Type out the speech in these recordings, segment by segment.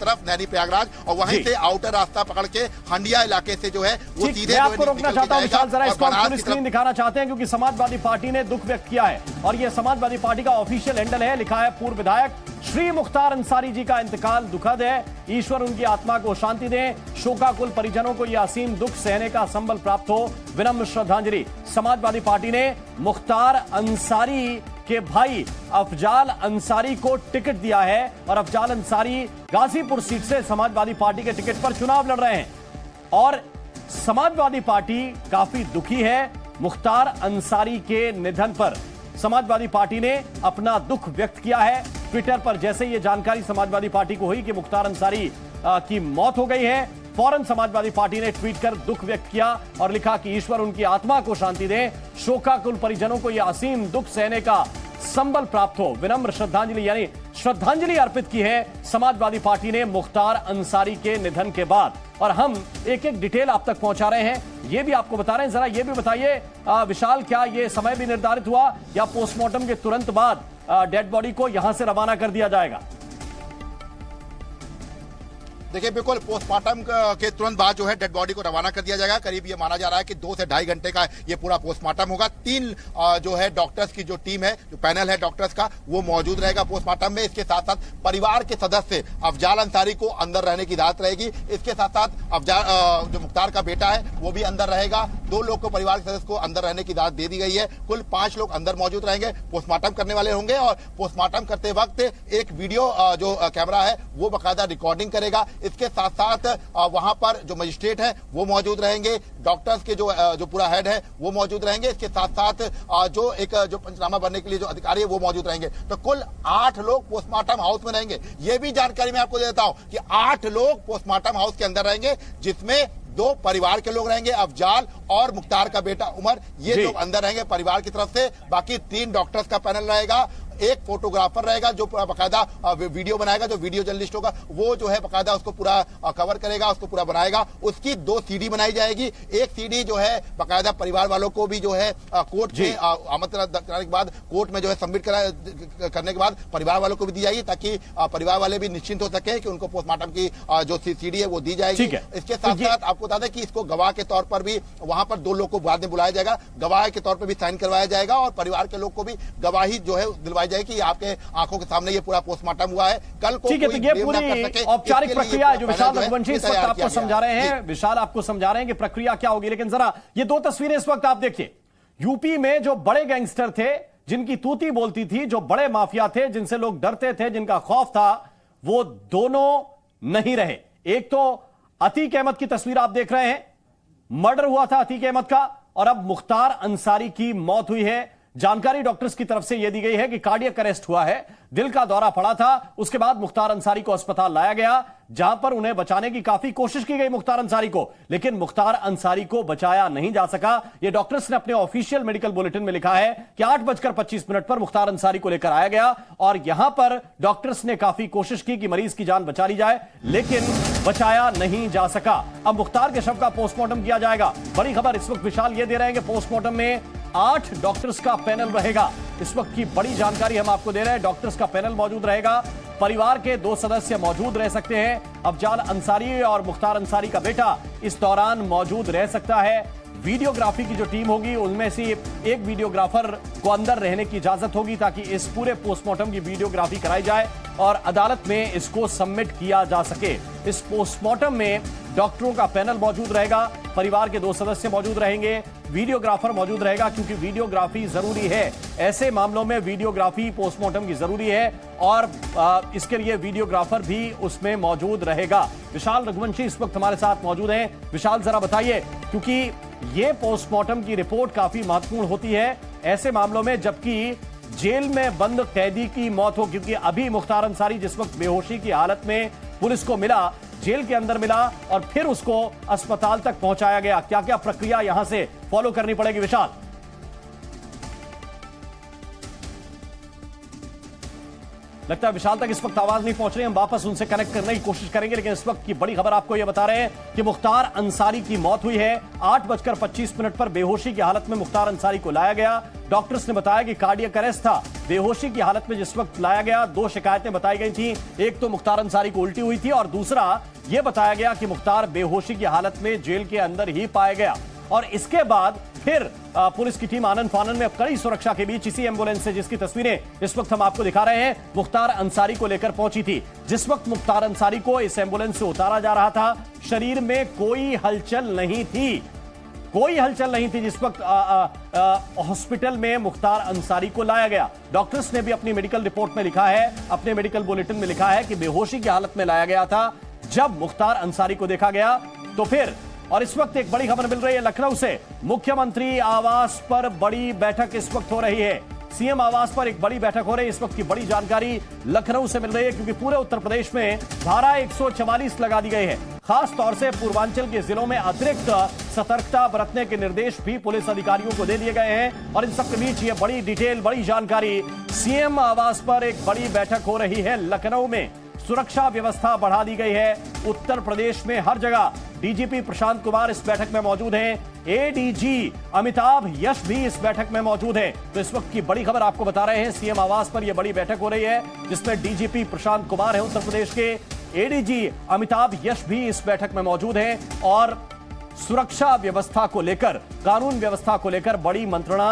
तरफ नैनी प्रयागराज और वहीं से आउटर रास्ता पकड़ के हंडिया इलाके से जो है वो सीधे आपको रोकना चाहता हूं विशाल, जरा इसको हम पूरी स्क्रीन दिखाना चाहते हैं क्योंकि समाजवादी पार्टी ने दुख व्यक्त किया है और ये समाजवादी पार्टी का ऑफिशियल हैंडल है। लिखा है, पूर्व विधायक श्री मुख्तार अंसारी जी का इंतकाल दुखद है, ईश्वर उनकी आत्मा को शांति दे, शोकाकुल परिजनों को यह असीम दुख सहने का संबल प्राप्त हो, विनम्र श्रद्धांजलि। समाजवादी पार्टी ने मुख्तार अंसारी के भाई अफजाल अंसारी को टिकट दिया है और अफजाल अंसारी गाजीपुर सीट से समाजवादी पार्टी के टिकट पर चुनाव लड़ रहे हैं और समाजवादी पार्टी काफी दुखी है मुख्तार अंसारी के निधन पर। समाजवादी पार्टी ने अपना दुख व्यक्त किया है ट्विटर पर। जैसे ये जानकारी समाजवादी पार्टी को हुई कि मुख्तार अंसारी की मौत हो गई है, फौरन समाजवादी पार्टी ने ट्वीट कर दुख व्यक्त किया और लिखा कि ईश्वर उनकी आत्मा को शांति दे, शोकाकुल परिजनों को यह असीम दुख सहने का संबल प्राप्त हो, विनम्र श्रद्धांजलि। यानी श्रद्धांजलि अर्पित की है समाजवादी पार्टी ने मुख्तार अंसारी के निधन के बाद। और हम एक एक डिटेल आप तक पहुंचा रहे हैं, ये भी आपको बता रहे हैं। जरा ये भी बताइए विशाल, क्या ये समय भी निर्धारित हुआ या पोस्टमार्टम के तुरंत बाद डेड बॉडी को यहां से रवाना कर दिया जाएगा? देखिए, बिल्कुल पोस्टमार्टम के तुरंत बाद जो है डेड बॉडी को रवाना कर दिया जाएगा। करीब ये माना जा रहा है कि 2 से ढाई घंटे का ये पूरा पोस्टमार्टम होगा। 3 जो है डॉक्टर्स की जो टीम है, जो पैनल है डॉक्टर्स का, वो मौजूद रहेगा पोस्टमार्टम में। इसके साथ साथ परिवार के सदस्य अफजाल अंसारी को अंदर रहने की इजाजत रहेगी। इसके साथ साथ अफजाल जो मुख्तार का बेटा है वो भी अंदर रहेगा। 2 लोग को, परिवार के सदस्य को अंदर रहने की इजाजत दे दी गई है। कुल 5 लोग अंदर मौजूद रहेंगे, पोस्टमार्टम करने वाले होंगे और पोस्टमार्टम करते वक्त एक वीडियो जो कैमरा है वो बाकायदा रिकॉर्डिंग करेगा। इसके साथ साथ वहां पर जो मजिस्ट्रेट है वो मौजूद रहेंगे, डॉक्टर्स के जो पूरा हेड है वो मौजूद रहेंगे। इसके साथ साथ जो पंचनामा बनने के लिए जो अधिकारी है वो मौजूद रहेंगे। तो कुल 8 लोग पोस्टमार्टम हाउस में रहेंगे। ये भी जानकारी मैं आपको देता हूं कि 8 लोग पोस्टमार्टम हाउस के अंदर रहेंगे, जिसमें 2 परिवार के लोग रहेंगे, अफजाल और मुख्तार का बेटा उमर, ये लोग अंदर रहेंगे परिवार की तरफ से। बाकी 3 डॉक्टर्स का पैनल रहेगा, एक फोटोग्राफर रहेगा जो बाकायदा वीडियो बनाएगा, जो वीडियो जर्नलिस्ट होगा वो जो है बाकायदा उसको पूरा कवर करेगा, उसको पूरा बनाएगा। उसकी 2 सीडी बनाई जाएगी। एक सीडी जो है बाकायदा परिवार वालों को भी जो है कोर्ट में आमंत्रण कराने के बाद, कोर्ट में जो है सबमिट करने के बाद परिवार वालों को भी दी जाएगी, ताकि परिवार वाले भी निश्चिंत हो सके कि उनको पोस्टमार्टम की जो सीडी है वो दी जाएगी। इसके साथ साथ आपको बता दें कि इसको गवाह के तौर पर भी वहां पर 2 लोग को बाद में बुलाया जाएगा, गवाह के तौर पर भी साइन करवाया जाएगा और परिवार के लोग को भी गवाही जो है दिलवाई जाए कि आपके आंखों के सामने ये पूरा पोस्टमार्टम हुआ है। कल को ठीक है, तो ये पूरी औपचारिक प्रक्रिया है जो विशाल रघुवंशी इस वक्त आपको समझा रहे हैं। विशाल आपको समझा रहे हैं कि प्रक्रिया क्या होगी, लेकिन जरा ये 2 तस्वीरें इस वक्त आप देखिए। यूपी में जो बड़े गैंगस्टर थे, जिनकी तूती बोलती थी, जो बड़े माफिया थे, जिनसे लोग डरते थे, जिनका खौफ था, वो दोनों नहीं रहे। एक तो अतीक अहमद की तस्वीर आप देख रहे हैं, मर्डर हुआ था अतीक अहमद का और अब मुख्तार अंसारी की मौत हुई है। जानकारी डॉक्टर्स की तरफ से यह दी गई है कि कार्डियक अरेस्ट हुआ है, दिल का दौरा पड़ा था। उसके बाद मुख्तार अंसारी को अस्पताल लाया गया, जहां पर उन्हें बचाने की काफी कोशिश की गई मुख्तार अंसारी को, लेकिन मुख्तार अंसारी को बचाया नहीं जा सका। यह डॉक्टर्स ने अपने ऑफिशियल मेडिकल बुलेटिन में लिखा है कि 8:25 पर मुख्तार अंसारी को लेकर आया गया और यहां पर डॉक्टर्स ने काफी कोशिश की कि मरीज की जान बचा ली जाए, लेकिन बचाया नहीं जा सका। अब मुख्तार के शव का पोस्टमार्टम किया जाएगा। बड़ी खबर इस वक्त विशाल ये दे रहे हैं कि पोस्टमार्टम में 8 डॉक्टर्स का पैनल रहेगा। इस वक्त की बड़ी जानकारी हम आपको दे रहे हैं, डॉक्टर्स का पैनल मौजूद रहेगा। परिवार के 2 सदस्य मौजूद रह सकते हैं, अफजाल अंसारी और मुख्तार अंसारी का बेटा इस दौरान मौजूद रह सकता है। वीडियोग्राफी की जो टीम होगी उनमें से एक वीडियोग्राफर को अंदर रहने की इजाजत होगी ताकि इस पूरे पोस्टमार्टम की वीडियोग्राफी कराई जाए और अदालत में इसको सबमिट किया जा सके। इस पोस्टमार्टम में डॉक्टरों का पैनल मौजूद रहेगा, परिवार के 2 सदस्य मौजूद रहेंगे, वीडियोग्राफर मौजूद रहेगा, क्योंकि वीडियोग्राफी जरूरी है। ऐसे मामलों में वीडियोग्राफी पोस्टमार्टम की जरूरी है और इसके लिए वीडियोग्राफर भी उसमें मौजूद रहेगा। विशाल रघुवंशी इस वक्त हमारे साथ मौजूद हैं। विशाल, जरा बताइए, क्योंकि ये पोस्टमार्टम की रिपोर्ट काफी महत्वपूर्ण होती है ऐसे मामलों में जबकि जेल में बंद कैदी की मौत हो, क्योंकि अभी मुख्तार अंसारी जिस वक्त बेहोशी की हालत में पुलिस को मिला, जेल के अंदर मिला और फिर उसको अस्पताल तक पहुंचाया गया। क्या क्या प्रक्रिया यहां से फॉलो करनी पड़ेगी विशाल? लगता है विशाल तक इस वक्त आवाज नहीं पहुंच रही, हम वापस उनसे कनेक्ट करने की कोशिश करेंगे। लेकिन इस वक्त की बड़ी खबर आपको यह बता रहे हैं कि मुख्तार अंसारी की मौत हुई है। 8:25 पर बेहोशी की हालत में मुख्तार अंसारी को लाया गया। डॉक्टर्स ने बताया कि कार्डियक अरेस्ट था। बेहोशी की हालत में जिस वक्त लाया गया, 2 शिकायतें बताई गई थी। एक तो मुख्तार अंसारी को उल्टी हुई थी और दूसरा यह बताया गया कि मुख्तार बेहोशी की हालत में जेल के अंदर ही पाया गया। और इसके बाद फिर पुलिस की टीम आनन फानन में कड़ी सुरक्षा के बीच इसी एम्बुलेंस से, जिसकी तस्वीरें इस वक्त हम आपको दिखा रहे हैं, मुख्तार अंसारी को लेकर पहुंची थी। जिस वक्त मुख्तार अंसारी को इस एम्बुलेंस से उतारा जा रहा था, शरीर में कोई हलचल नहीं थी, कोई हलचल नहीं थी। जिस वक्त हॉस्पिटल में मुख्तार अंसारी को लाया गया, डॉक्टर्स ने भी अपनी मेडिकल रिपोर्ट में लिखा है, अपने मेडिकल बुलेटिन में लिखा है कि बेहोशी की हालत में लाया गया था। जब मुख्तार अंसारी को देखा गया तो फिर, और इस वक्त एक बड़ी खबर मिल रही है लखनऊ से, मुख्यमंत्री आवास पर बड़ी बैठक इस वक्त हो रही है। सीएम आवास पर एक बड़ी बैठक हो रही है। इस वक्त की बड़ी जानकारी लखनऊ से मिल रही है, क्योंकि पूरे उत्तर प्रदेश में धारा 144 लगा दी गई है। खास तौर से पूर्वांचल के जिलों में अतिरिक्त सतर्कता बरतने के निर्देश भी पुलिस अधिकारियों को दे दिए गए हैं। और इन सब के बीच ये बड़ी डिटेल, बड़ी जानकारी, सीएम आवास पर एक बड़ी बैठक हो रही है लखनऊ में। सुरक्षा व्यवस्था बढ़ा दी गई है। उत्तर प्रदेश में हर जगह डीजीपी प्रशांत कुमार इस बैठक में मौजूद हैं। एडीजी अमिताभ यश भी इस बैठक में मौजूद हैं। तो इस वक्त की बड़ी खबर आपको बता रहे हैं, सीएम आवास पर यह बड़ी बैठक हो रही है, जिसमें डीजीपी प्रशांत कुमार है उत्तर प्रदेश के, एडीजी अमिताभ यश भी इस बैठक में मौजूद हैं। और सुरक्षा व्यवस्था को लेकर, कानून व्यवस्था को लेकर बड़ी मंत्रणा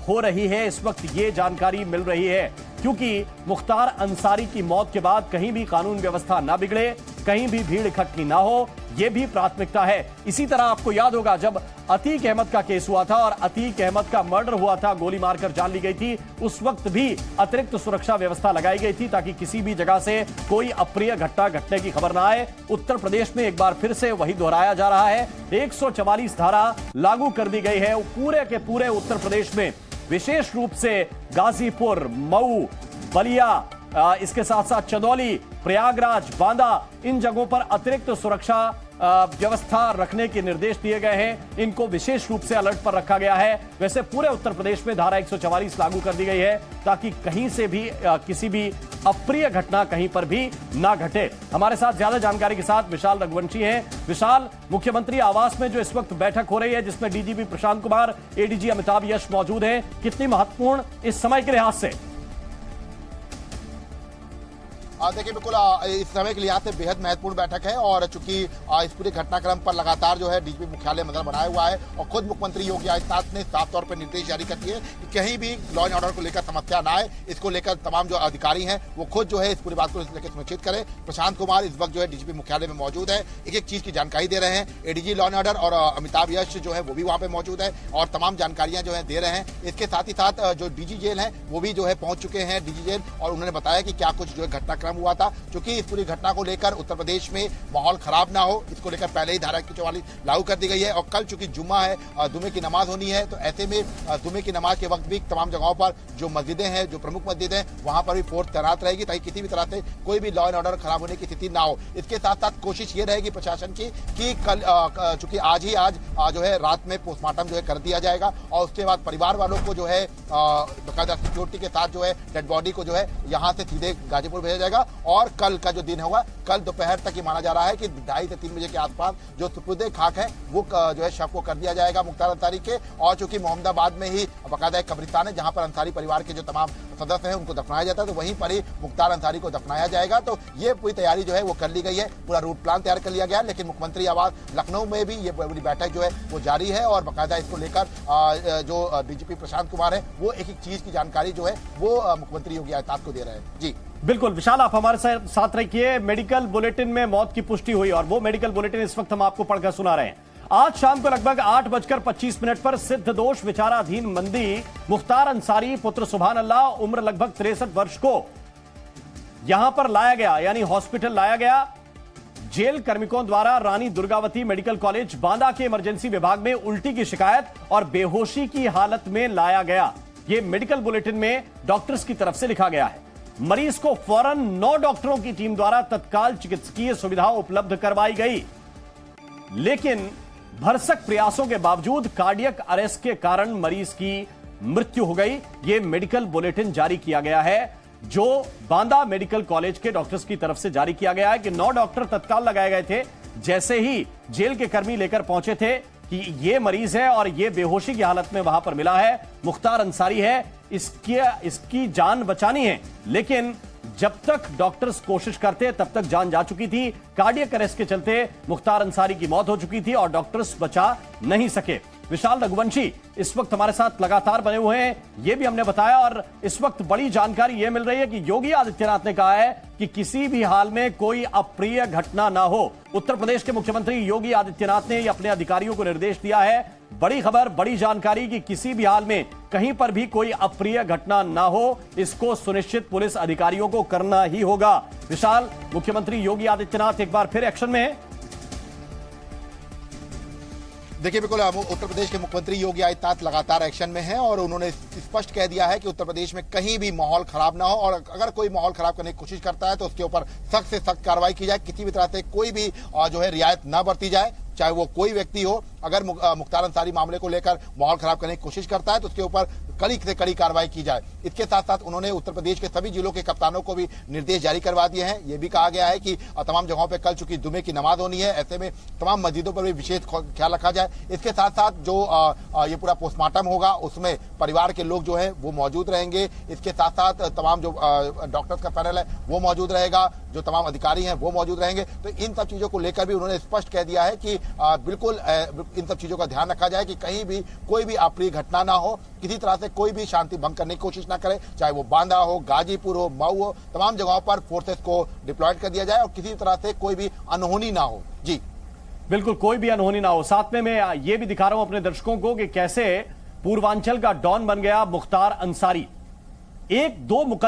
हो रही है। इस वक्त ये जानकारी मिल रही है, क्योंकि मुख्तार अंसारी की मौत के बाद कहीं भी कानून व्यवस्था ना बिगड़े, कहीं भी भीड़ इकट्ठी ना हो, यह भी प्राथमिकता है। इसी तरह आपको याद होगा जब अतीक अहमद का केस हुआ था और अतीक अहमद का मर्डर हुआ था, गोली मारकर जान ली गई थी, उस वक्त भी अतिरिक्त सुरक्षा व्यवस्था लगाई गई थी ताकि किसी भी जगह से कोई अप्रिय घटना घटने की खबर ना आए। उत्तर प्रदेश में एक बार फिर से वही दोहराया जा रहा है। 144 धारा लागू कर दी गई है पूरे के पूरे उत्तर प्रदेश में, विशेष रूप से गाजीपुर, मऊ, बलिया, इसके साथ साथ चंदौली, प्रयागराज, बांदा, इन जगहों पर अतिरिक्त सुरक्षा व्यवस्था रखने के निर्देश दिए गए हैं। इनको विशेष रूप से अलर्ट पर रखा गया है। वैसे पूरे उत्तर प्रदेश में धारा 144 लागू कर दी गई है ताकि कहीं से भी किसी भी अप्रिय घटना कहीं पर भी ना घटे। हमारे साथ ज्यादा जानकारी के साथ विशाल रघुवंशी हैं। विशाल, मुख्यमंत्री आवास में जो इस वक्त बैठक हो रही है, जिसमें डीजीपी प्रशांत कुमार, एडीजी अमिताभ यश मौजूद हैं, कितनी महत्वपूर्ण इस समय के लिहाज से? देखिए, बिल्कुल इस समय के लिहाज से बेहद महत्वपूर्ण बैठक है। और चूंकि इस पूरे घटनाक्रम पर लगातार जो है डीजीपी मुख्यालय नजर बनाया हुआ है और खुद मुख्यमंत्री योगी आदित्यनाथ ने साफ तौर पर निर्देश जारी कर दिए कि कहीं भी लॉ एंड ऑर्डर को लेकर समस्या ना आए। इसको लेकर तमाम जो अधिकारी हैं वो खुद जो है इस पूरी बात को लेकर सुनिश्चित करें। प्रशांत कुमार इस वक्त जो है डीजीपी मुख्यालय में मौजूद है, एक एक चीज की जानकारी दे रहे हैं। एडीजी लॉ एंड ऑर्डर और अमिताभ यश जो है वो भी वहां पे मौजूद है और तमाम जानकारियां जो है दे रहे हैं। इसके साथ ही साथ जो डीजी जेल है वो भी जो है पहुंच चुके हैं डीजी जेल, और उन्होंने बताया कि क्या कुछ जो है घटनाक्रम हुआ था। कि इस पूरी घटना को लेकर उत्तर प्रदेश में माहौल खराब ना हो, इसको लेकर पहले ही धारा 144 लागू कर दी गई है। और कल चूंकि जुम्मा है, जुम्मे की नमाज होनी है, तो ऐसे में जुम्मे की नमाज के वक्त भी तमाम जगहों पर जो मस्जिदें हैं, जो प्रमुख मस्जिद हैं, वहां पर भी फोर्स तैनात रहेगी ताकि किसी भी तरह से कोई भी लॉ एंड ऑर्डर खराब होने की स्थिति ना हो। इसके साथ साथ कोशिश ये रहेगी प्रशासन की कि कल चूंकि आज जो है रात में पोस्टमार्टम जो है कर दिया जाएगा और उसके बाद परिवार वालों को जो है बकायदा सिक्योरिटी के साथ जो है डेड बॉडी को जो है यहाँ से सीधे गाजीपुर भेजा जाएगा। और कल का जो दिन होगा, कल दोपहर तक ही माना जा रहा है कि 2:30 से 3 बजे के आसपास जो सुपुर्दे खाक है वो जो है शव को कर दिया जाएगा मुख्तार अंसारी के। और चूंकि मोहम्मदाबाद में ही बाकायदा एक कब्रिस्तान है जहां पर अंसारी परिवार के जो तमाम सदस्य हैं उनको दफनाया जाता है, तो वहीं पर ही मुख्तार अंसारी को दफनाया जाएगा। तो ये पूरी तैयारी जो है वो कर ली गई है, पूरा रूट प्लान तैयार कर लिया गया। लेकिन मुख्यमंत्री आवास लखनऊ में भी ये पूरी बैठक जो है वो जारी है और बाकायदा इसको लेकर जो डीजीपी प्रशांत कुमार है वो एक एक चीज की जानकारी जो है वो मुख्यमंत्री योगी आदित्यनाथ को दे रहे हैं। जी बिल्कुल विशाल, आप हमारे साथ रहिए। मेडिकल बुलेटिन में मौत की पुष्टि हुई और वो मेडिकल बुलेटिन इस वक्त हम आपको पढ़कर सुना रहे हैं। आज शाम को लगभग 8:25 पर सिद्ध दोष विचाराधीन बंदी मुख्तार अंसारी पुत्र सुभान अल्लाह उम्र लगभग 63 वर्ष को यहां पर लाया गया, यानी हॉस्पिटल लाया गया। जेल कार्मिकों द्वारा रानी दुर्गावती मेडिकल कॉलेज बांदा के इमरजेंसी विभाग में उल्टी की शिकायत और बेहोशी की हालत में लाया गया। यह मेडिकल बुलेटिन में डॉक्टर्स की तरफ से लिखा गया है। मरीज को फौरन 9 डॉक्टरों की टीम द्वारा तत्काल चिकित्सकीय सुविधा उपलब्ध करवाई गई, लेकिन भरसक प्रयासों के बावजूद कार्डियक अरेस्ट के कारण मरीज की मृत्यु हो गई। यह मेडिकल बुलेटिन जारी किया गया है। जो बांदा मेडिकल कॉलेज के डॉक्टर्स की तरफ से जारी किया गया है कि 9 डॉक्टर तत्काल लगाए गए थे जैसे ही जेल के कर्मी लेकर पहुंचे थे कि ये मरीज है और ये बेहोशी की हालत में वहां पर मिला है, मुख्तार अंसारी है, इसकी जान बचानी है। लेकिन जब तक डॉक्टर्स कोशिश करते तब तक जान जा चुकी थी। कार्डियक अरेस्ट के चलते मुख्तार अंसारी की मौत हो चुकी थी और डॉक्टर्स बचा नहीं सके। विशाल रघुवंशी इस वक्त हमारे साथ लगातार बने हुए हैं, यह भी हमने बताया। और इस वक्त बड़ी जानकारी यह मिल रही है कि योगी आदित्यनाथ ने कहा है कि किसी भी हाल में कोई अप्रिय घटना ना हो। उत्तर प्रदेश के मुख्यमंत्री योगी आदित्यनाथ ने अपने अधिकारियों को निर्देश दिया है। बड़ी खबर, बड़ी जानकारी कि किसी भी हाल में कहीं पर भी कोई अप्रिय घटना ना हो, इसको सुनिश्चित पुलिस अधिकारियों को करना ही होगा। विशाल, मुख्यमंत्री योगी आदित्यनाथ एक बार फिर एक्शन में है। देखिए, बिल्कुल उत्तर प्रदेश के मुख्यमंत्री योगी आदित्यनाथ लगातार एक्शन में हैं और उन्होंने स्पष्ट कह दिया है कि उत्तर प्रदेश में कहीं भी माहौल खराब ना हो और अगर कोई माहौल खराब करने की कोशिश करता है तो उसके ऊपर सख्त से सख्त कार्रवाई की जाए। किसी भी तरह से कोई भी जो है रियायत ना बरती जाए, चाहे वो कोई व्यक्ति हो। अगर मुख्तार अंसारी मामले को लेकर माहौल खराब करने की कोशिश करता है तो उसके ऊपर कड़ी से कड़ी कार्रवाई की जाए। इसके साथ साथ उन्होंने उत्तर प्रदेश के सभी जिलों के कप्तानों को भी निर्देश जारी करवा दिए हैं। यह भी कहा गया है कि तमाम जगहों पर कल चूंकि जुमे की नमाज होनी है, ऐसे में तमाम मस्जिदों पर भी विशेष ख्याल रखा जाए। इसके साथ साथ जो ये पूरा पोस्टमार्टम होगा उसमें परिवार के लोग जो है वो मौजूद रहेंगे। इसके साथ साथ तमाम जो डॉक्टर्स का पैनल है वो मौजूद रहेगा, जो तमाम अधिकारी हैं वो मौजूद रहेंगे। तो इन सब चीजों को लेकर भी उन्होंने स्पष्ट कह दिया है कि बिल्कुल इन सब चीजों का ध्यान रखा जाए कि कहीं भी कोई भी अप्रिय घटना ना हो, किसी तरह से कोई भी शांति भंग करने की कोशिश ना करे, चाहे वो बांदा हो, गाजीपुर हो, मऊ हो, तमाम जगहों पर फोर्सेस को डिप्लॉयड कर दिया जाए और किसी तरह से कोई भी अनहोनी ना हो। जी बिल्कुल, कोई भी अनहोनी ना हो। साथ में मैं ये भी दिखा रहा हूं अपने दर्शकों को कि कैसे पूर्वांचल का डॉन बन गया मुख्तार अंसारी। 1-2